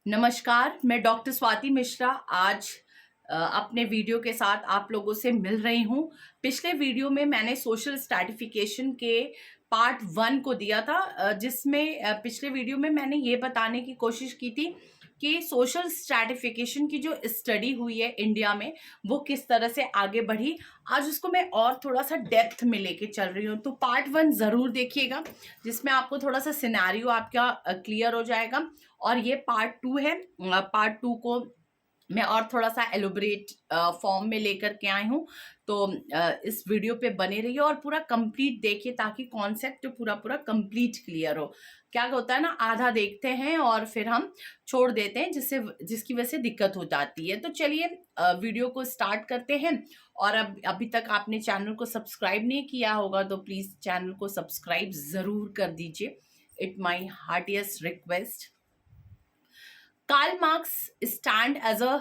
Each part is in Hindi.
नमस्कार, मैं डॉक्टर स्वाति मिश्रा आज अपने वीडियो के साथ आप लोगों से मिल रही हूँ। पिछले वीडियो में मैंने सोशल स्ट्रैटिफिकेशन के पार्ट 1 को दिया था, जिसमें पिछले वीडियो में मैंने ये बताने की कोशिश की थी कि सोशल स्ट्रैटिफिकेशन की जो स्टडी हुई है इंडिया में वो किस तरह से आगे बढ़ी। आज उसको मैं और थोड़ा सा डेप्थ में लेके चल रही हूँ, तो पार्ट 1 ज़रूर देखिएगा, जिसमें आपको थोड़ा सा सिनेरियो आपका क्लियर हो जाएगा। और ये पार्ट 2 है। पार्ट 2 को मैं और थोड़ा सा एलोबरेट फॉर्म में लेकर के आई हूँ, तो इस वीडियो पे बने रहिए और पूरा कंप्लीट देखिए ताकि कॉन्सेप्ट पूरा कंप्लीट क्लियर हो। क्या होता है ना, आधा देखते हैं और फिर हम छोड़ देते हैं, जिसकी वजह से दिक्कत हो जाती है। तो चलिए वीडियो को स्टार्ट करते हैं। और अभी तक आपने चैनल को सब्सक्राइब नहीं किया होगा तो प्लीज़ चैनल को सब्सक्राइब ज़रूर कर दीजिए। It my heartiest request. Karl Marx stand as a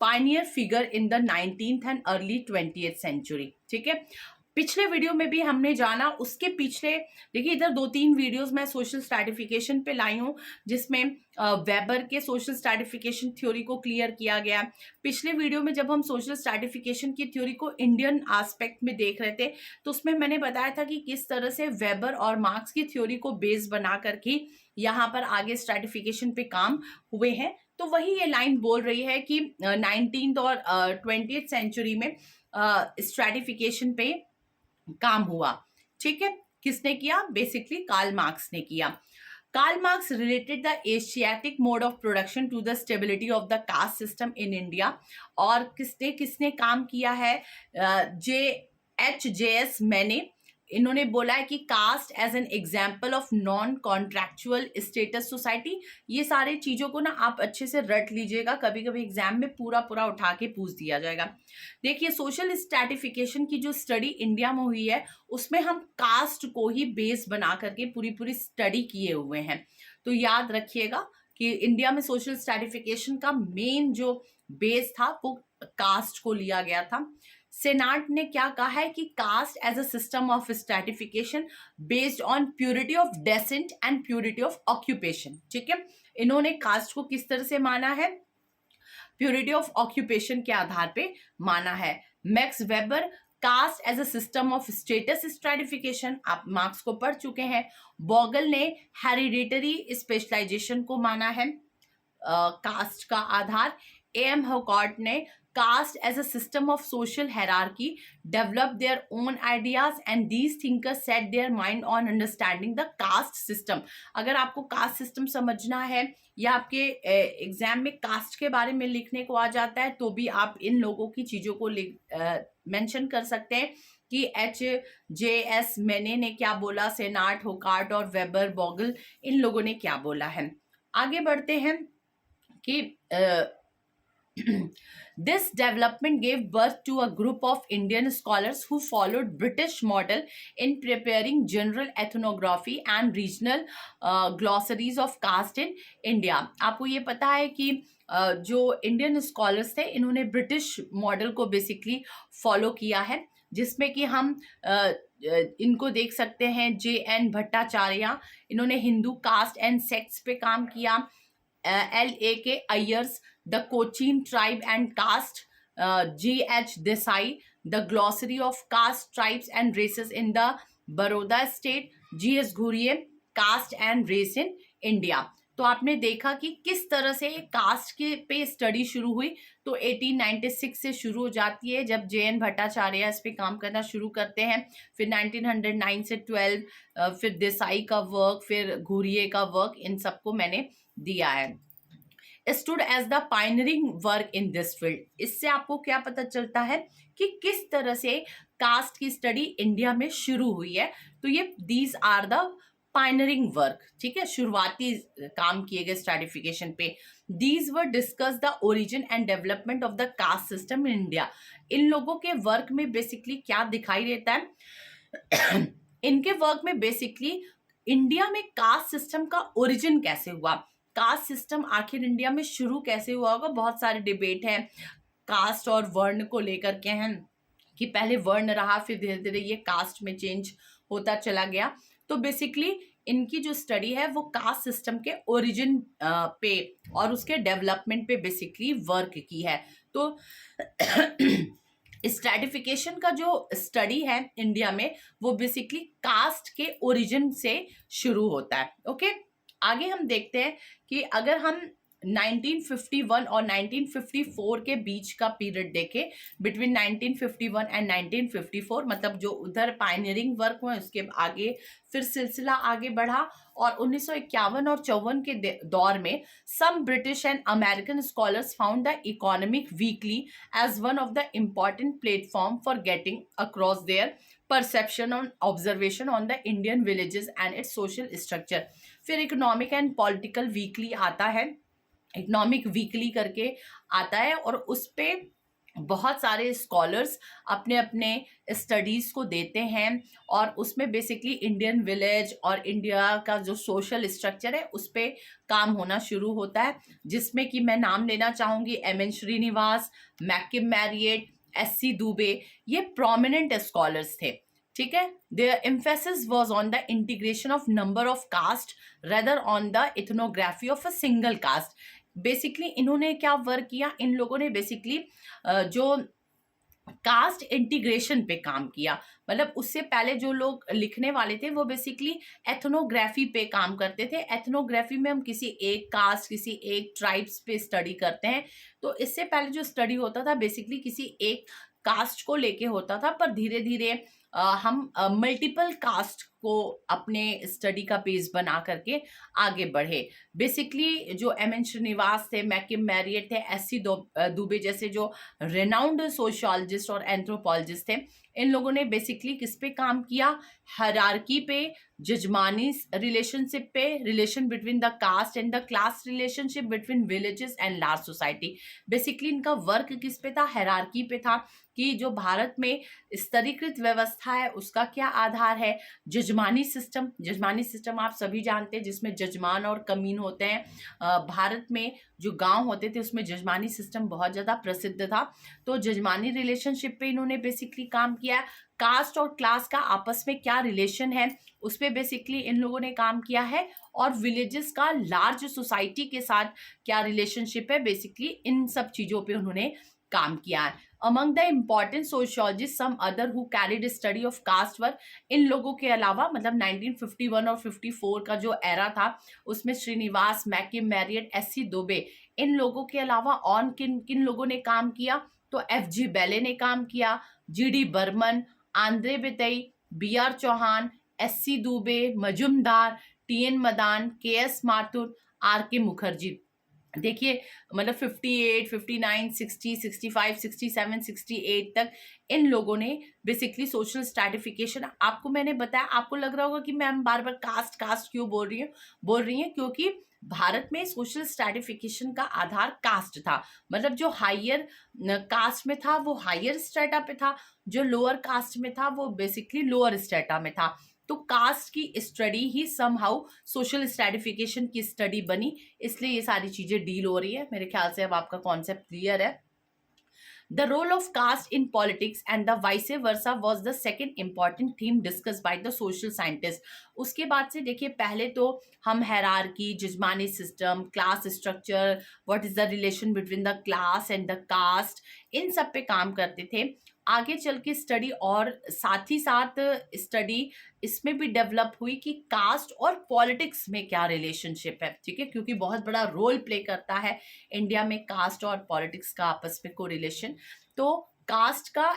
pioneer figure in the 19th and early 20th century। ठीक है, पिछले वीडियो में भी हमने जाना, उसके पिछले देखिए इधर 2-3 वीडियोस मैं सोशल स्ट्रैटिफिकेशन पे लाई हूँ, जिसमें वेबर के सोशल स्ट्रैटिफिकेशन थ्योरी को क्लियर किया गया। पिछले वीडियो में जब हम सोशल स्ट्रैटिफिकेशन की थ्योरी को इंडियन एस्पेक्ट में देख रहे थे, तो उसमें मैंने बताया था कि किस तरह से वेबर और मार्क्स की थ्योरी को बेस बना करके यहाँ पर आगे स्ट्रैटिफिकेशन पे काम हुए हैं। तो वही ये लाइन बोल रही है कि 19th और 20th सेंचुरी में स्ट्रैटिफिकेशन पे काम हुआ। ठीक है, किसने किया? बेसिकली कार्ल मार्क्स ने किया। Karl Marx related the Asiatic mode of production to the stability of the caste system in India. और किसने किसने काम किया है? J.H.J.S. मैने इन्होंने बोला है कि caste as an example of non contractual status society. ये सारे चीज़ों को ना आप अच्छे से रट लीजिएगा, कभी कभी एग्जाम में पूरा उठा के पूछ दिया जाएगा। देखिए, सोशल स्ट्रैटिफिकेशन की जो स्टडी इंडिया में हुई है उसमें हम कास्ट को ही बेस बना करके पूरी स्टडी किए हुए हैं। तो याद रखिएगा कि इंडिया में सोशल स्ट्रैटिफिकेशन का मेन जो बेस था वो कास्ट को लिया गया था। सेनाट ने क्या कहा है कि caste as a system of stratification based on purity of descent and purity of occupation. ठीक है, इन्होंने कास्ट को किस तरह से माना है? प्योरिटी ऑफ ऑक्यूपेशन के आधार पे माना है। Max Weber caste as a system of status stratification, आप मार्क्स को पढ़ चुके हैं। बॉगल ने हेरिडिटरी स्पेशलाइजेशन को माना है कास्ट का आधार। A.M. Hocott ने caste as a system of social hierarchy developed their own ideas and these thinkers set their mind on understanding the caste system। अगर आपको caste system समझना है या आपके एग्जाम में कास्ट के बारे में लिखने को आ जाता है तो भी आप इन लोगों की चीज़ों को मेंशन कर सकते हैं कि H.J.S. मैने ने क्या बोला, सेनाट, होकार्ट और वेबर, बॉगल, इन लोगों ने क्या बोला है। आगे बढ़ते हैं कि This development gave birth to a group of Indian scholars who followed British model in preparing general ethnography and regional glossaries of caste in India। आपको ये पता है कि जो इंडियन स्कॉलर्स थे इन्होंने ब्रिटिश मॉडल को बेसिकली फॉलो किया है, जिसमें कि हम इनको देख सकते हैं। J.N. भट्टाचार्य, इन्होंने हिंदू कास्ट एंड सेक्स पे काम किया। L.A.K. Iyers, the Cochin tribe and caste. G.H. Desai, the glossary of caste, tribes and races in the Baroda state. G.S. Ghurye, caste and race in India. तो आपने देखा कि किस तरह से कास्ट के पे स्टडी शुरू हुई। तो 1896 से शुरू हो जाती है जब J.N. भट्टाचार्य इस पे काम करना शुरू करते हैं। फिर 1909 से 12, फिर देसाई का वर्क, फिर घुरिये का वर्क, इन सबको मैंने दिया है। Stood as the pioneering work in this field. इससे आपको क्या पता चलता है कि किस तरह से कास्ट की स्टडी इंडिया में शुरू हुई है। तो ये these are the pioneering work. ठीक है, शुरुआती काम किए गए स्ट्रैटिफिकेशन पे। These were discuss the origin and development of the caste system in India. इन लोगों के वर्क में बेसिकली क्या दिखाई देता है? इनके वर्क में बेसिकली इंडिया में कास्ट सिस्टम का ओरिजिन कैसे हुआ, कास्ट सिस्टम आखिर इंडिया में शुरू कैसे हुआ होगा। बहुत सारे डिबेट हैं कास्ट और वर्ण को लेकर के हैं कि पहले वर्ण रहा, फिर धीरे धीरे ये कास्ट में चेंज होता चला गया। तो बेसिकली इनकी जो स्टडी है वो कास्ट सिस्टम के ओरिजिन पे और उसके डेवलपमेंट पे बेसिकली वर्क की है। तो स्ट्रैटिफिकेशन का जो स्टडी है इंडिया में वो बेसिकली कास्ट के ओरिजिन से शुरू होता है। ओके, आगे हम देखते हैं कि अगर हम 1951 और 1954 के बीच का पीरियड देखें, बिटवीन 1951 एंड 1954, मतलब जो उधर पायनियरिंग वर्क हुआ उसके आगे फिर सिलसिला आगे बढ़ा, और 1951 और 54 के दौर में some British and American scholars found the Economic Weekly as one of the important platform for getting across their perception on observation on the Indian villages and its social structure। फिर इकोनॉमिक एंड पॉलिटिकल वीकली आता है, इकोनॉमिक वीकली करके आता है, और उस पे बहुत सारे स्कॉलर्स अपने अपने स्टडीज़ को देते हैं, और उसमें बेसिकली इंडियन विलेज और इंडिया का जो सोशल स्ट्रक्चर है उस पर काम होना शुरू होता है, जिसमें कि मैं नाम लेना चाहूँगी M N. Srinivas, McKim Marriott, S C. Dube, ये प्रोमिनेंट स्कॉलर्स थे। ठीक है, their emphasis was on the integration of number of caste rather on the ethnography of a single caste. Basically इन्होंने क्या वर्क किया, इन लोगों ने बेसिकली जो कास्ट इंटीग्रेशन पे काम किया, मतलब उससे पहले जो लोग लिखने वाले थे वो बेसिकली एथनोग्राफी पे काम करते थे। एथनोग्राफी में हम किसी एक कास्ट, किसी एक ट्राइब्स पे स्टडी करते हैं, तो इससे पहले जो स्टडी होता था बेसिकली किसी एक कास्ट को लेके होता था, पर धीरे धीरे हम मल्टीपल कास्ट को अपने स्टडी का बेस बना करके आगे बढ़े। बेसिकली जो एम.एन. श्रीनिवास थे, मैकिम मैरियट थे, एस.सी. दुबे जैसे जो रेनाउंड सोशियोलॉजिस्ट और एंथ्रोपोलॉजिस्ट थे, इन लोगों ने बेसिकली किस पे काम किया, हायरार्की पे, जजमानी रिलेशनशिप पे, relation between the caste and the class relationship between villages and large society. Basically इनका वर्क किस पे था, हायरार्की पे था, कि जो भारत में स्तरीकृत व्यवस्था है उसका क्या आधार है। जजमानी सिस्टम आप सभी जानते हैं, जिसमें जजमान और कमीन होते हैं। भारत में जो गांव होते थे उसमें जजमानी सिस्टम बहुत ज़्यादा प्रसिद्ध था, तो जजमानी रिलेशनशिप पे इन्होंने बेसिकली काम किया। कास्ट और क्लास का आपस में क्या रिलेशन है उस पर बेसिकली इन लोगों ने काम किया है, और विलेजेस का लार्ज सोसाइटी के साथ क्या रिलेशनशिप है, बेसिकली इन सब चीज़ों पे उन्होंने काम किया है। Among the important sociologist some other who carried study of caste work, इन लोगों के अलावा मतलब 1951 और 54 का जो एरा था उसमें Srinivas, McKim Marriott, S C. Dubey, इन लोगों के अलावा और किन किन लोगों ने काम किया, तो F.G. बेले ने काम किया, G.D. Burman, Andre Beteille, B.R. Chauhan, SC. Dube, Majumdar, T.N. Madan, K.S. Mathur, R.K. Mukherjee. देखिए मतलब 58, 59, 60, 65, 67, 68 तक इन लोगों ने बेसिकली सोशल स्ट्रैटिफिकेशन, आपको मैंने बताया, आपको लग रहा होगा कि मैम बार बार कास्ट क्यों बोल रही हैं, क्योंकि भारत में सोशल स्ट्रैटिफिकेशन का आधार कास्ट था। मतलब जो हायर कास्ट में था वो हायर स्ट्रेटा पे था, जो लोअर कास्ट में था वो बेसिकली लोअर स्ट्रेटा में था। तो कास्ट की स्टडी ही समहाउ सोशल स्ट्रैटिफिकेशन की स्टडी बनी, इसलिए ये सारी चीजें डील हो रही है। मेरे ख्याल से अब आपका कॉन्सेप्ट क्लियर है। The role of caste in politics and the vice versa was the second important theme discussed by the social scientists। उसके बाद से देखिए, पहले तो हम hierarchy, jajmani system, class structure, what is the relation between the class and the caste, इन सब पे काम करते थे। आगे चल के स्टडी और साथ ही साथ स्टडी इसमें भी डेवलप हुई कि कास्ट और पॉलिटिक्स में क्या रिलेशनशिप है। ठीक है, क्योंकि बहुत बड़ा रोल प्ले करता है इंडिया में कास्ट और पॉलिटिक्स का आपस में को रिलेशन। तो कास्ट का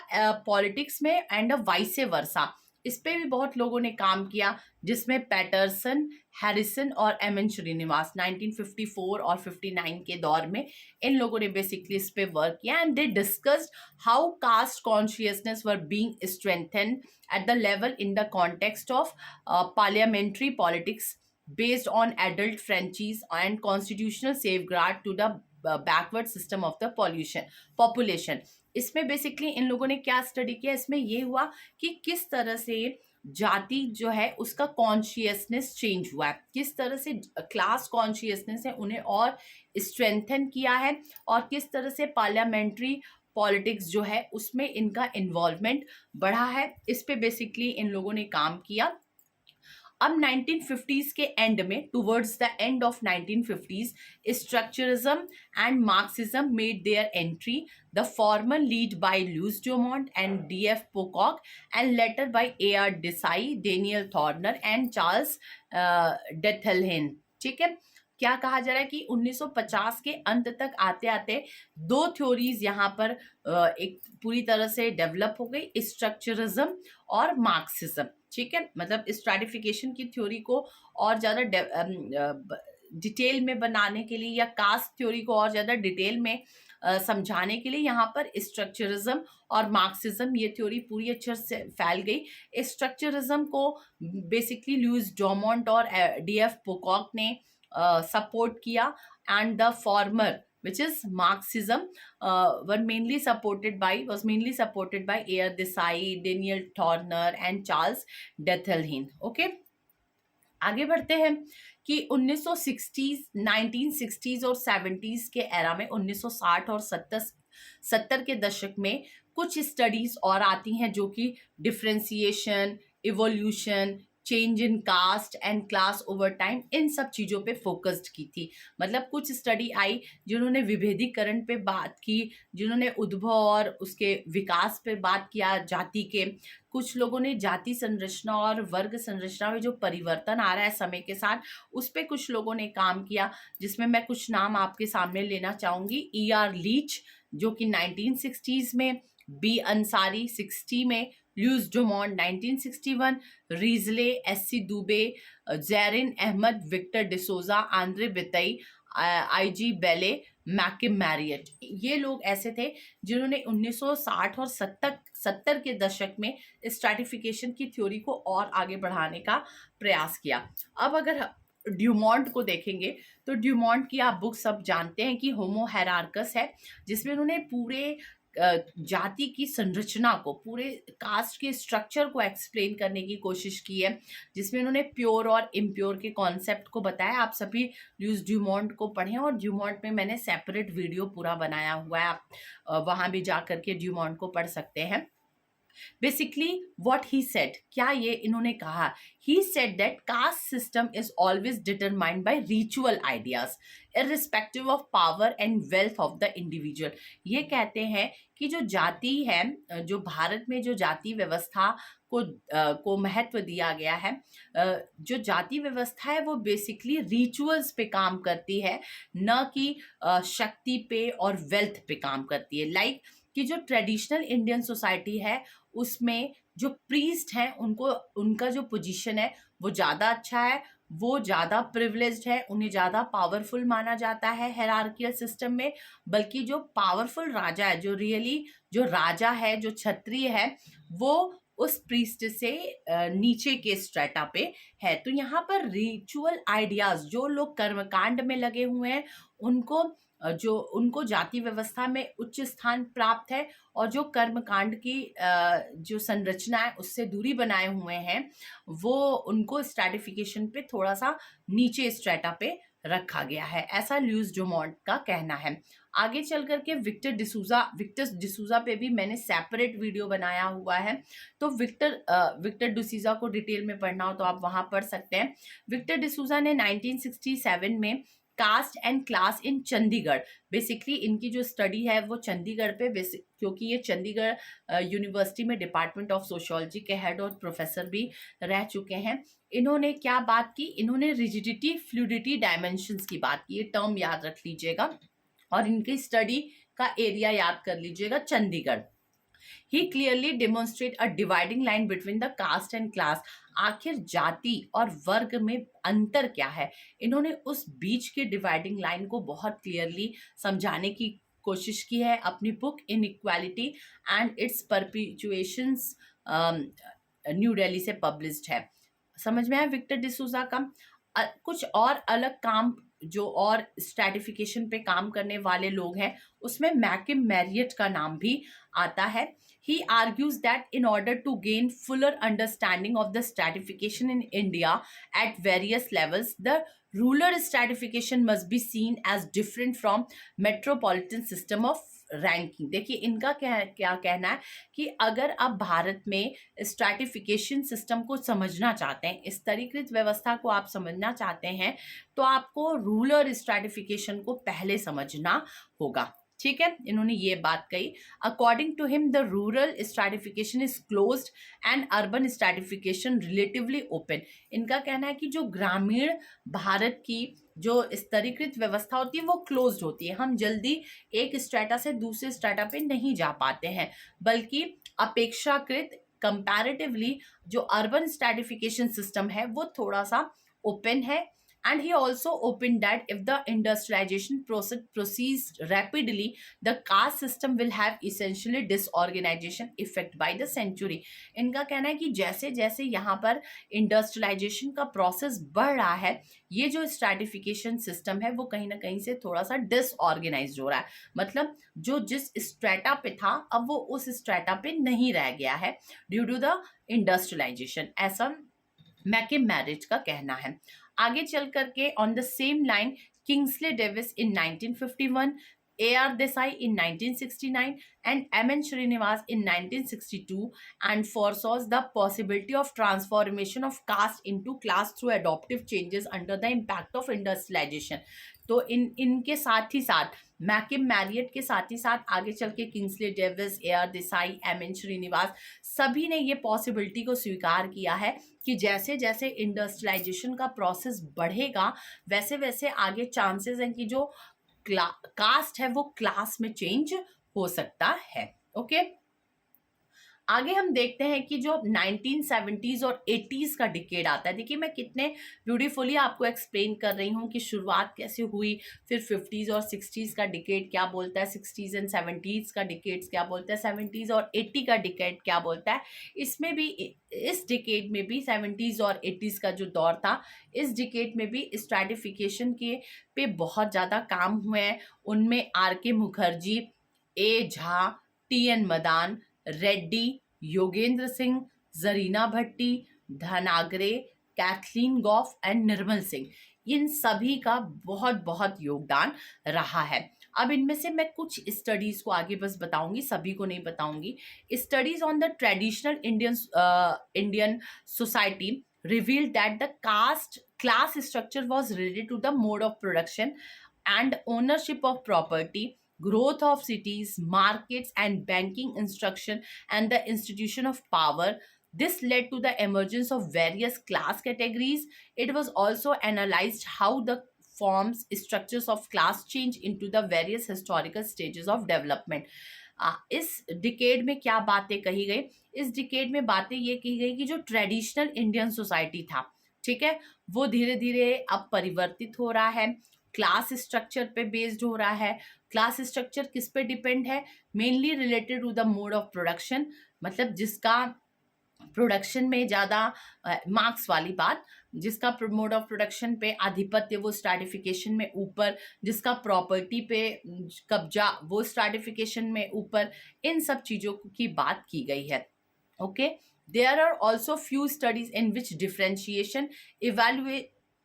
पॉलिटिक्स में एंड वाइस वर्सा, इस पे भी बहुत लोगों ने काम किया, जिसमें पैटरसन, हैरिसन और एम.एन. श्रीनिवास 1954 और 59 के दौर में इन लोगों ने बेसिकली इस पे वर्क किया, and they discussed how caste consciousness were being strengthened at the level in the context of parliamentary politics based on adult franchise and constitutional safeguard to the backward system of the population। इसमें बेसिकली इन लोगों ने क्या स्टडी किया, इसमें ये हुआ कि किस तरह से जाति जो है उसका कॉन्शियसनेस चेंज हुआ है, किस तरह से क्लास कॉन्शियसनेस है उन्हें और स्ट्रेंथन किया है, और किस तरह से पार्लियामेंट्री पॉलिटिक्स जो है उसमें इनका इन्वॉल्वमेंट बढ़ा है। इस पे बेसिकली इन लोगों ने काम किया। अब 1950s के एंड में, towards the end of 1950s, structuralism and Marxism made their entry, the former lead by Louis Dumont and DF Pocock and later by AR Desai, Daniel Thorner and Charles Bettelheim. ठीक है, क्या कहा जा रहा है कि 1950 के अंत तक आते आते दो थ्योरीज यहाँ पर एक पूरी तरह से डेवलप हो गई, स्ट्रक्चरिज्म और मार्क्सिज्म। ठीक है, मतलब स्ट्रैटिफिकेशन की थ्योरी को और ज़्यादा डिटेल में बनाने के लिए या कास्ट थ्योरी को और ज़्यादा डिटेल में समझाने के लिए यहाँ पर स्ट्रक्चरिज्म और मार्क्सिज्म ये थ्योरी पूरी अच्छे से फैल गई। स्ट्रक्चरिज्म को बेसिकली लुईस ड्यूमोंट और डीएफ पोकॉक ने सपोर्ट किया, and the former which is Marxism was mainly supported by A.R. Desai, Daniel Thorner and Charles Dethelhin. Okay, आगे बढ़ते हैं कि 1960s, 1960s और 70s के एरा में, 1960 और 70 के दशक में कुछ स्टडीज और आती हैं जो कि differentiation, evolution, change in caste and class over time, इन सब चीज़ों पे फोकस्ड की थी। मतलब कुछ स्टडी आई जिन्होंने विभेदीकरण पे बात की, जिन्होंने उद्भव और उसके विकास पे बात किया जाति के। कुछ लोगों ने जाति संरचना और वर्ग संरचना में जो परिवर्तन आ रहा है समय के साथ, उस पर कुछ लोगों ने काम किया, जिसमें मैं कुछ नाम आपके सामने लेना चाहूँगी। E.R. लीच जो कि 1960s में, बी अंसारी 60 में, Louis Dumont 1961, Risley, SC. Dube, Zarina Ahmed, Victor D'Souza, Andre Beteille, IG. Bailey, McKim Marriott, ये लोग ऐसे थे जिन्होंने 1960 और 70 के दशक में स्ट्रैटिफिकेशन की थ्योरी को और आगे बढ़ाने का प्रयास किया। अब अगर ड्यूमोंट को देखेंगे तो ड्यूमोंट की आप बुक सब जानते हैं कि होमो हायरार्कस है, जिसमें उन्होंने पूरे जाति की संरचना को, पूरे कास्ट के स्ट्रक्चर को एक्सप्लेन करने की कोशिश की है, जिसमें उन्होंने प्योर और इम्प्योर के कॉन्सेप्ट को बताया। आप सभी लुईस ड्यूमोंट को पढ़ें, और ड्यूमोंट में मैंने सेपरेट वीडियो पूरा बनाया हुआ है, आप वहाँ भी जा करके ड्यूमोंट को पढ़ सकते हैं। बेसिकली व्हाट ही सेड, क्या ये इन्होंने कहा, he said that caste system is always determined by ritual ideas irrespective of power and wealth of the individual. ये कहते हैं कि जो जाति है, जो भारत में जो जाति व्यवस्था को महत्व दिया गया है, जो जाति व्यवस्था है वो बेसिकली रिचुअल्स पे काम करती है, न कि शक्ति पे और वेल्थ पे काम करती है। लाइक कि जो ट्रेडिशनल इंडियन सोसाइटी है उसमें जो प्रीस्ट हैं उनको, उनका जो पोजीशन है वो ज़्यादा अच्छा है, वो ज़्यादा प्रिविलेज्ड है, उन्हें ज़्यादा पावरफुल माना जाता है हायरार्कियल सिस्टम में। बल्कि जो पावरफुल राजा है, जो रियली जो राजा है, जो क्षत्रिय है, वो उस प्रीस्ट से नीचे के स्ट्रेटा पे है। तो यहाँ पर रिचुअल आइडियाज, जो लोग कर्मकांड में लगे हुए हैं उनको जाति व्यवस्था में उच्च स्थान प्राप्त है, और जो कर्मकांड की जो संरचना है उससे दूरी बनाए हुए हैं, वो उनको स्ट्रैटिफिकेशन पे थोड़ा सा नीचे स्ट्रेटा पे रखा गया है, ऐसा लुईस ड्यूमोंट का कहना है। आगे चल करके विक्टर डिसूजा पे भी मैंने सेपरेट वीडियो बनाया हुआ है, तो विक्टर डिसूजा को डिटेल में पढ़ना हो तो आप वहां पढ़ सकते हैं। विक्टर डिसूजा ने 1967 में caste and class in Chandigarh, basically इनकी जो स्टडी है वो चंडीगढ़ पे, क्योंकि ये चंडीगढ़ यूनिवर्सिटी में डिपार्टमेंट ऑफ सोशियोलॉजी के हेड और प्रोफेसर भी रह चुके हैं। इन्होंने क्या बात की, इन्होंने रिजिडिटी, फ्लूइडिटी, डायमेंशंस की बात की। ये टर्म याद रख लीजिएगा और इनकी स्टडी का एरिया याद कर लीजिएगा, Chandigarh. He clearly demonstrate a dividing line between the caste and class. आखिर जाति और वर्ग में अंतर क्या है, इन्होंने उस बीच के डिवाइडिंग लाइन को बहुत क्लियरली समझाने की कोशिश की है अपनी book inequality and its perpetuations, New Delhi से पब्लिश्ड है। समझ में आया विक्टर डिसूजा का? कुछ और अलग काम जो और स्ट्रैटिफिकेशन पे काम करने वाले लोग हैं, उसमें मैकिम मैरियट का नाम भी आता है। He argues that in order to gain fuller understanding of the stratification in India at various levels, the rural stratification must be seen as different from metropolitan system of ranking. देखिए इनका क्या क्या कहना है कि अगर आप भारत में स्ट्रैटिफिकेशन सिस्टम को समझना चाहते हैं, स्तरीकृत व्यवस्था को आप समझना चाहते हैं, तो आपको रूरल स्ट्रैटिफिकेशन को पहले समझना होगा। ठीक है, इन्होंने ये बात कही। According to him the rural stratification is closed and urban stratification relatively open. इनका कहना है कि जो ग्रामीण भारत की जो स्तरीकृत व्यवस्था होती है वो क्लोज्ड होती है, हम जल्दी एक स्ट्रेटा से दूसरे स्ट्रेटा पे नहीं जा पाते हैं, बल्कि अपेक्षाकृत कंपैरेटिवली जो अर्बन स्ट्रैटिफिकेशन सिस्टम है वो थोड़ा सा ओपन है। And he also opened that if the industrialization process proceeds rapidly, the caste system will have essentially disorganization effect by the century. इनका कहना है कि जैसे जैसे यहाँ पर इंडस्ट्रियलाइजेशन का प्रोसेस बढ़ रहा है, ये जो स्ट्रैटिफिकेशन सिस्टम है वो कहीं ना कहीं से थोड़ा सा डिसऑर्गेनाइज हो रहा है। मतलब जो जिस स्ट्रेटा पे था अब वो उस स्ट्रेटा पे नहीं रह गया है ड्यू टू द इंडस्ट्रियलाइजेशन, ऐसा मैकिम मैरिज का कहना है। आगे चल करके on the same line Kingsley Davis in 1951, A.R. Desai in 1969 and M.N. Srinivas in 1962 and foresaws the possibility of transformation of caste into class through adaptive changes under the impact of industrialization. तो इनके साथ ही साथ मैकिम मैरियट के साथ ही साथ आगे चल के Kingsley Davis, A.R. Desai, M.N. Srinivas सभी ने ये पॉसिबिलिटी को स्वीकार किया है कि जैसे जैसे इंडस्ट्रियलाइजेशन का प्रोसेस बढ़ेगा वैसे वैसे आगे चांसेस हैं कि जो कास्ट है वो क्लास में चेंज हो सकता है। ओके, आगे हम देखते हैं कि जो 1970s और 80s का डिकेड आता है। देखिए मैं कितने ब्यूटीफुली आपको एक्सप्लेन कर रही हूँ कि शुरुआत कैसे हुई, फिर 50s और 60s का डिकेड क्या बोलता है, 60s एंड 70s का डिकेड्स क्या बोलता है, 70s और 80 का डिकेड क्या बोलता है। इसमें भी इस डिकेड में भी 70s और 80s का जो दौर था, इस डिकेड में भी स्ट्रैटिफिकेशन के पे बहुत ज़्यादा काम हुए हैं। उनमें R.K. Mukherjee, A. Jha, T.N. Madan, Reddy, Yogendra Singh, Zarina Bhatti, Dhanagare, Kathleen Gough and Nirmal Singh, इन सभी का बहुत बहुत योगदान रहा है। अब इनमें से मैं कुछ स्टडीज को आगे बस बताऊंगी, सभी को नहीं बताऊंगी। Studies on the traditional Indian society revealed that the caste class structure was related to the mode of production and ownership of property, growth of cities, markets, and banking instruction, and the institution of power. This led to the emergence of various class categories. It was also analyzed how the forms, structures of class change into the various historical stages of development. इस डिकेड में क्या बातें कही गई, इस डिकेड में बातें ये की गई कि जो ट्रेडिशनल इंडियन सोसाइटी था, ठीक है, वो धीरे धीरे अब परिवर्तित हो रहा है, क्लास स्ट्रक्चर पे बेस्ड हो रहा है। क्लास स्ट्रक्चर किस पे डिपेंड है, mainly related to the mode of production, मतलब जिसका प्रोडक्शन में ज़्यादा मार्क्स वाली बात, जिसका मोड ऑफ प्रोडक्शन पे आधिपत्य वो स्ट्रैटिफिकेशन में ऊपर, जिसका प्रॉपर्टी पे कब्जा वो स्ट्रैटिफिकेशन में ऊपर, इन सब चीज़ों की बात की गई है। Okay, there are also few studies in which differentiation,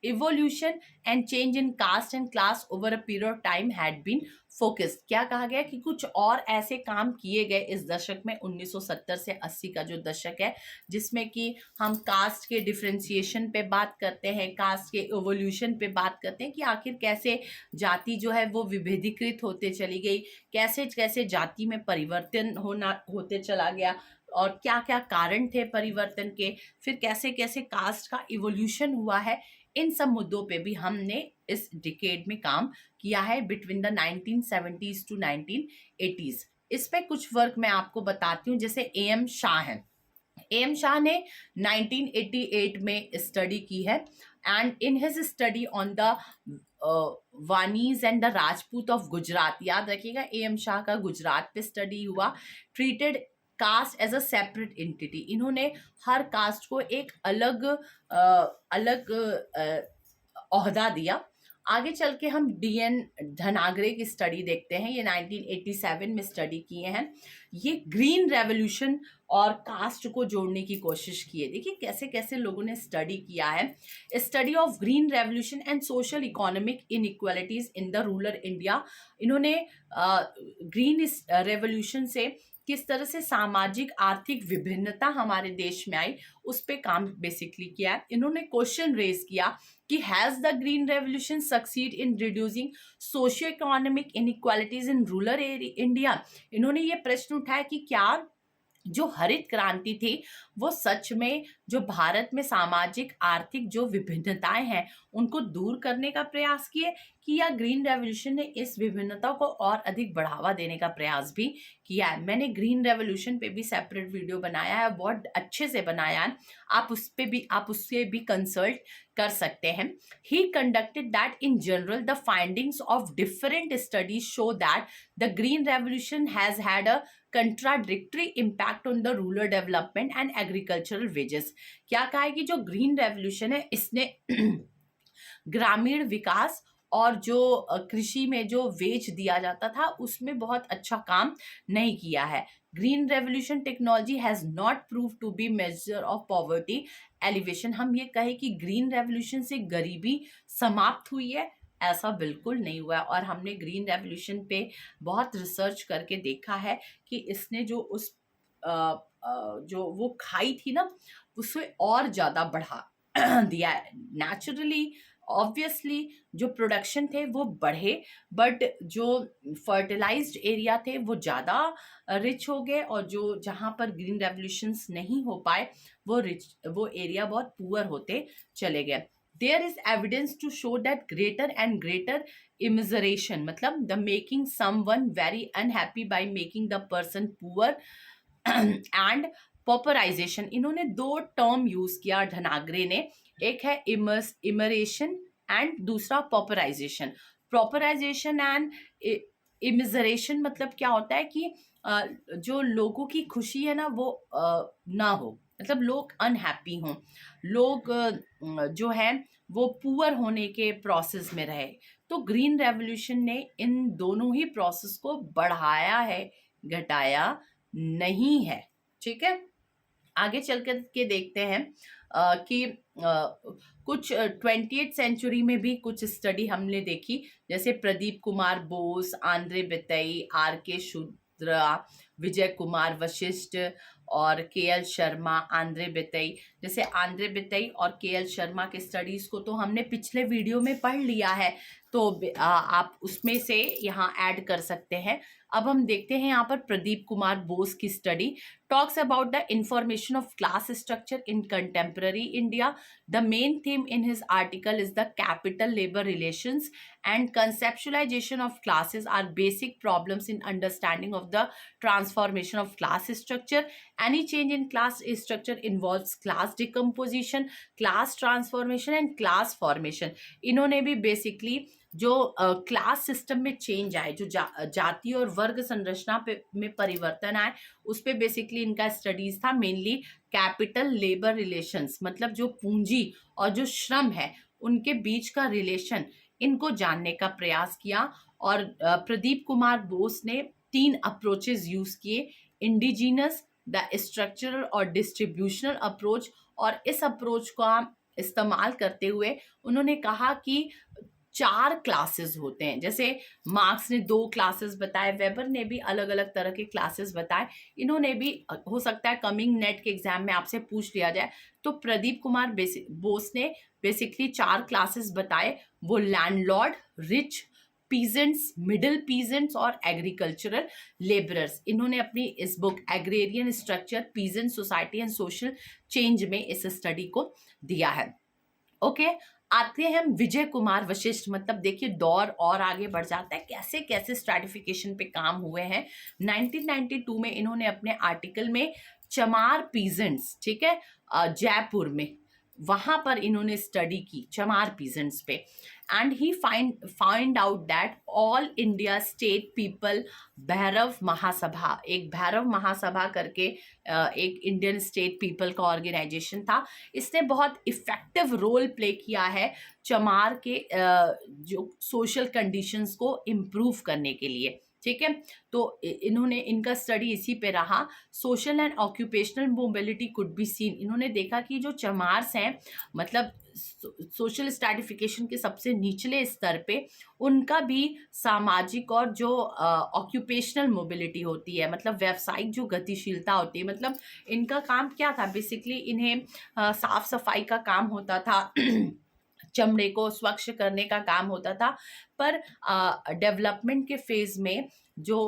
evolution and change in caste and class over a period of time had been focused. क्या कहा गया कि कुछ और ऐसे काम किए गए इस दशक में, 1970 से 80 का जो दशक है, जिसमें कि हम कास्ट के डिफ्रेंशिएशन पे बात करते हैं, कास्ट के एवोल्यूशन पे बात करते हैं कि आखिर कैसे जाति जो है वो विभेदीकृत होते चली गई, कैसे कैसे जाति में परिवर्तन होते चला गया और क्या क्या कारण थे परिवर्तन के, फिर कैसे कैसे कास्ट का इवोल्यूशन हुआ है। इन सब मुद्दों पे भी हमने इस डिकेड में काम किया है between the 1970s to 1980s। इस पे कुछ वर्क मैं आपको बताती हूँ, जैसे A.M. शाह हैं। A.M. शाह ने 1988 में स्टडी की है and in his study on the Vanis and the Rajput of Gujarat, याद रखिएगा A.M. शाह का गुजरात पे स्टडी हुआ, treated caste as a separate entity. इन्होंने हर कास्ट को एक अलग ओहदा दिया। आगे चल के हम डीएन धनागरे की स्टडी देखते हैं। ये 1987 में स्टडी किए हैं। ये ग्रीन रेवोल्यूशन और कास्ट को जोड़ने की कोशिश की है। देखिए कैसे कैसे लोगों ने स्टडी किया है। Study of green revolution and social economic inequalities in the rural India. इन्होंने ग्रीन रेवोल्यूशन से किस तरह से सामाजिक आर्थिक विभिन्नता हमारे देश में आई उस पे काम बेसिकली किया है। इन्होंने क्वेश्चन रेज किया कि has the green revolution succeed in reducing socio economic inequalities in rural India. इन्होंने ये प्रश्न उठाया कि क्या जो हरित क्रांति थी वो सच में जो भारत में सामाजिक आर्थिक जो विभिन्नताएं हैं उनको दूर करने का प्रयास किए, कि या ग्रीन रेवोल्यूशन ने इस विभिन्नता को और अधिक बढ़ावा देने का प्रयास भी किया है। मैंने ग्रीन रेवोल्यूशन पे भी सेपरेट वीडियो बनाया है, बहुत अच्छे से बनाया है, आप उससे भी कंसल्ट कर सकते हैं। ही conducted that in general the findings of different studies show that the green revolution has had a contradictory impact on the rural development and agricultural wages. क्या कहा है कि जो ग्रीन रेवोल्यूशन है इसने ग्रामीण विकास और जो कृषि में जो वेज दिया जाता था उसमें बहुत अच्छा काम नहीं किया है। Green revolution technology has not prove to be major of poverty elevation. हम ये कहें कि ग्रीन रेवोल्यूशन से गरीबी समाप्त हुई है, ऐसा बिल्कुल नहीं हुआ। और हमने ग्रीन रेवोल्यूशन पे बहुत रिसर्च करके देखा है कि इसने जो उस जो वो खाई थी ना उसे और ज़्यादा बढ़ा दिया है। नेचुरली ऑब्वियसली जो प्रोडक्शन थे वो बढ़े, बट जो फर्टिलाइज्ड एरिया थे वो ज़्यादा रिच हो गए, और जो जहाँ पर ग्रीन रेवोल्यूशंस नहीं हो पाए वो एरिया बहुत पुअर होते चले गए। There is evidence to show that greater and greater immiseration, मतलब the making someone very unhappy by making the person poor and pauperization। इन्होंने दो टर्म यूज किया धनागरे ने, एक है इमरेशन एंड दूसरा पॉपराइजेशन। पॉपराइजेशन एंड इमिजरेशन मतलब क्या होता है कि जो लोगों की खुशी है ना वो ना हो, मतलब लोग अनहैप्पी हों, लोग जो है वो पुअर होने के प्रोसेस में रहे। तो ग्रीन रेवोल्यूशन ने इन दोनों ही प्रोसेस को बढ़ाया है, घटाया नहीं है। ठीक है, आगे चल कर के देखते हैं कि कुछ 20th सेंचुरी में भी कुछ स्टडी हमने देखी, जैसे प्रदीप कुमार बोस, आंद्रे बितई, आर के शुद्रा, विजय कुमार वशिष्ठ और केएल शर्मा। आंद्रे बितई, जैसे आंद्रे बितई और केएल शर्मा के स्टडीज को तो हमने पिछले वीडियो में पढ़ लिया है, तो आप उसमें से यहाँ ऐड कर सकते हैं। अब हम देखते हैं यहाँ पर प्रदीप कुमार बोस की study talks about the information of class structure in contemporary India. The main theme in his article is the capital labor relations and conceptualization of classes are basic problems in understanding of the transformation of class structure. Any change in class structure involves class decomposition, class transformation and class formation. इन्होंने भी basically जो क्लास सिस्टम में चेंज आए, जो जाति और वर्ग संरचना में परिवर्तन आए, उस पे बेसिकली इनका स्टडीज था। मेनली कैपिटल लेबर रिलेशंस, मतलब जो पूंजी और जो श्रम है उनके बीच का रिलेशन, इनको जानने का प्रयास किया। और प्रदीप कुमार बोस ने 3 अप्रोचेस यूज किए, इंडिजिनस, द स्ट्रक्चरल और डिस्ट्रीब्यूशनल अप्रोच। और इस अप्रोच का इस्तेमाल करते हुए उन्होंने कहा कि 4 क्लासेस होते हैं। जैसे मार्क्स ने 2 क्लासेस बताए, वेबर ने भी अलग अलग तरह के क्लासेस बताए, इन्होंने भी, हो सकता है कमिंग नेट के एग्जाम में आपसे पूछ लिया जाए। तो प्रदीप कुमार बोस ने बेसिकली 4 क्लासेस बताए, वो landlord, rich, peasants, middle peasants और एग्रीकल्चरल लेबरर्स। इन्होंने अपनी इस book agrarian structure, peasant society and social change में इस स्टडी को दिया है। ओके, आते हैं हम विजय कुमार वशिष्ठ। मतलब देखिए दौर और आगे बढ़ जाता है, कैसे कैसे स्ट्रैटिफिकेशन पे काम हुए हैं। 1992 में इन्होंने अपने आर्टिकल में चमार पीजेंट्स, ठीक है, जयपुर में वहां पर इन्होंने स्टडी की चमार पीजेंट्स पे, and he find out that all India state people Bhairav Mahasabha, एक भैरव महासभा करके एक इंडियन स्टेट पीपल का ऑर्गेनाइजेशन था, इसने बहुत इफेक्टिव रोल प्ले किया है चमार के जो सोशल कंडीशंस को इम्प्रूव करने के लिए। ठीक है, तो इन्होंने, इनका स्टडी इसी पे रहा। Social and occupational mobility could be seen, इन्होंने देखा कि जो चमार्स हैं, मतलब सोशल स्ट्रैटिफिकेशन के सबसे निचले स्तर पे, उनका भी सामाजिक और जो ऑक्यूपेशनल मोबिलिटी होती है, मतलब व्यावसायिक जो गतिशीलता होती है, मतलब इनका काम क्या था, बेसिकली इन्हें साफ सफाई का काम होता था चमड़े को स्वच्छ करने का काम होता था, पर डेवलपमेंट के फेज में जो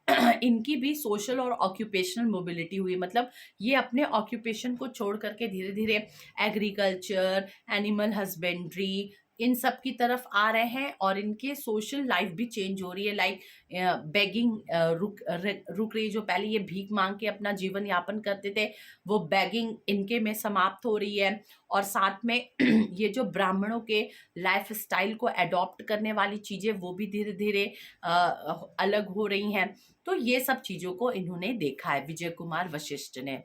इनकी भी सोशल और ऑक्यूपेशनल मोबिलिटी हुई, मतलब ये अपने ऑक्यूपेशन को छोड़ करके धीरे धीरे एग्रीकल्चर, एनिमल हस्बेंड्री, इन सब की तरफ आ रहे हैं, और इनके सोशल लाइफ भी चेंज हो रही है। लाइक बेगिंग रुक रही, जो पहले ये भीख मांग के अपना जीवन यापन करते थे, वो बेगिंग इनके में समाप्त हो रही है, और साथ में ये जो ब्राह्मणों के लाइफ स्टाइल को अडॉप्ट करने वाली चीज़ें, वो भी धीरे धीरे अलग हो रही हैं। तो ये सब चीज़ों को इन्होंने देखा है विजय कुमार वशिष्ठ ने।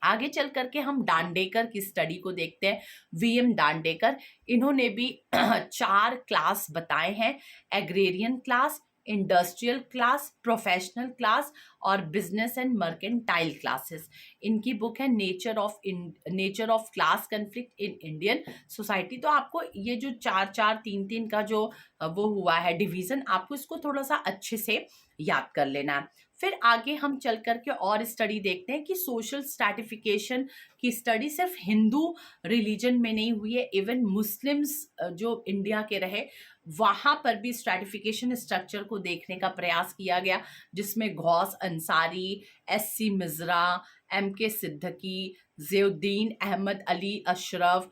आगे चल करके हम दांडेकर की स्टडी को देखते हैं। वीएम दांडेकर, इन्होंने भी 4 क्लास बताए हैं, agrarian class, industrial class, professional class और बिजनेस एंड मर्केंटाइल क्लासेस। इनकी बुक है nature of class conflict in Indian society. तो आपको ये जो 4-4, 3-3 का जो वो हुआ है डिवीजन, आपको इसको थोड़ा सा अच्छे से याद कर लेना है। फिर आगे हम चल करके और स्टडी देखते हैं कि सोशल स्ट्रैटिफिकेशन की स्टडी सिर्फ हिंदू रिलीजन में नहीं हुई है, इवन मुस्लिम्स जो इंडिया के रहे, वहाँ पर भी स्ट्रैटिफिकेशन स्ट्रक्चर को देखने का प्रयास किया गया, जिसमें गौस अंसारी, एस.सी. मिज़रा, M.K. सिद्दकी, ज़ियाउद्दीन अहमद अली अशरफ,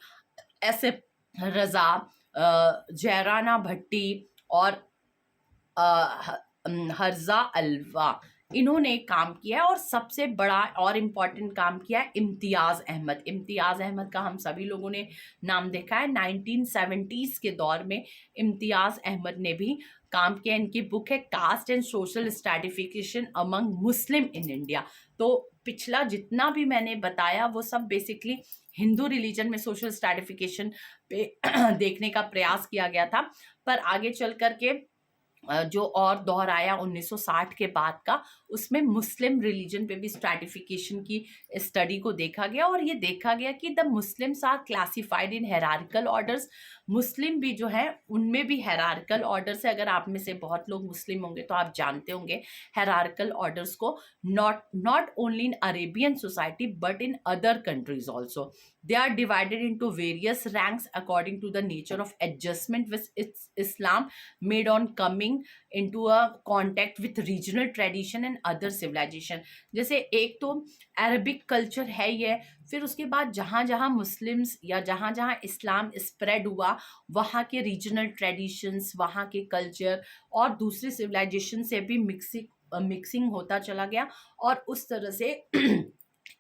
एस.ए. रज़ा, जयराना भट्टी और हर्जा अल्वा, इन्होंने काम किया है। और सबसे बड़ा और इम्पॉर्टेंट काम किया है इम्तियाज़ अहमद। इम्तियाज़ अहमद का हम सभी लोगों ने नाम देखा है, 1970s के दौर में इम्तियाज़ अहमद ने भी काम किया। इनकी बुक है caste and social stratification among Muslim in India. तो पिछला जितना भी मैंने बताया वो सब बेसिकली हिंदू रिलीजन में सोशल स्ट्रैटिफिकेशन पे देखने का प्रयास किया गया था, पर आगे चल करके जो और दौर आया 1960 के बाद का, उसमें मुस्लिम रिलीजन पे भी स्ट्रैटिफिकेशन की स्टडी को देखा गया, और ये देखा गया कि the Muslims are classified in hierarchical orders. Muslim भी जो है उनमें भी हायरार्किकल ऑर्डर्स है। अगर आप में से बहुत लोग मुस्लिम होंगे तो आप जानते होंगे हायरार्किकल ऑर्डर्स को, not only in Arabian society but in other countries also. They are divided into various ranks according to the nature of adjustment with Islam made on coming into a contact with regional tradition and other civilization। जैसे एक तो अरबिक कल्चर है ये, फिर उसके बाद जहाँ जहाँ मुस्लिम्स या जहाँ जहाँ इस्लाम स्प्रेड हुआ, वहाँ के रीजनल ट्रेडिशंस, वहाँ के कल्चर और दूसरे सिविलाइजेशन से भी मिक्सिंग होता चला गया, और उस तरह से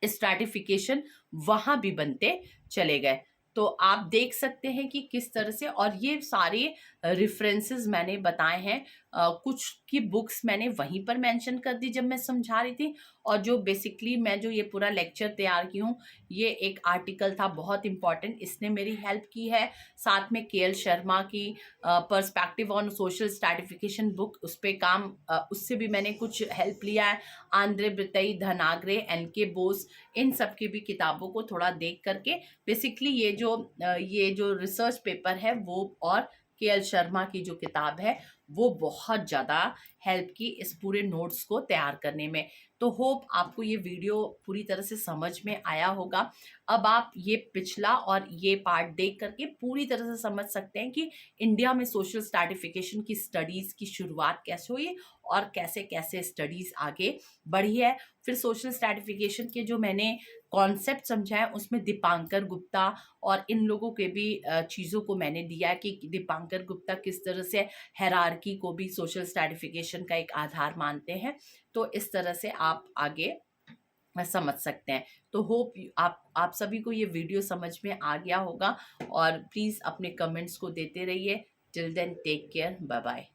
स्ट्रैटिफिकेशन वहाँ भी बनते चले गए। तो आप देख सकते हैं कि किस तरह से, और ये सारे रेफरेंसेस मैंने बताए हैं, कुछ की बुक्स मैंने वहीं पर मेंशन कर दी जब मैं समझा रही थी, और जो बेसिकली मैं जो ये पूरा लेक्चर तैयार की हूँ, ये एक आर्टिकल था बहुत इंपॉर्टेंट, इसने मेरी हेल्प की है। साथ में KL शर्मा की perspective on social stratification book, उस पर काम, उससे भी मैंने कुछ हेल्प लिया है। आंद्रे ब्रितई, धनाग्रे, NK बोस, इन सब की भी किताबों को थोड़ा देख करके बेसिकली ये जो रिसर्च पेपर है वो, और KL शर्मा की जो किताब है वो बहुत ज़्यादा हेल्प की इस पूरे नोट्स को तैयार करने में। तो होप आपको ये वीडियो पूरी तरह से समझ में आया होगा। अब आप ये पिछला और ये पार्ट देख करके पूरी तरह से समझ सकते हैं कि इंडिया में सोशल स्ट्रैटिफिकेशन की स्टडीज़ की शुरुआत कैसे हुई और कैसे कैसे स्टडीज़ आगे बढ़ी है। फिर सोशल स्ट्रैटिफिकेशन के जो मैंने कॉन्सेप्ट समझाए, उसमें दीपांकर गुप्ता और इन लोगों के भी चीज़ों को मैंने दिया है कि दीपांकर गुप्ता किस तरह से हायरार्की को भी सोशल स्ट्रैटिफिकेशन का एक आधार मानते हैं। तो इस तरह से आप आगे समझ सकते हैं। तो होप आप सभी को ये वीडियो समझ में आ गया होगा, और प्लीज़ अपने कमेंट्स को देते रहिए। Till then take care, bye bye.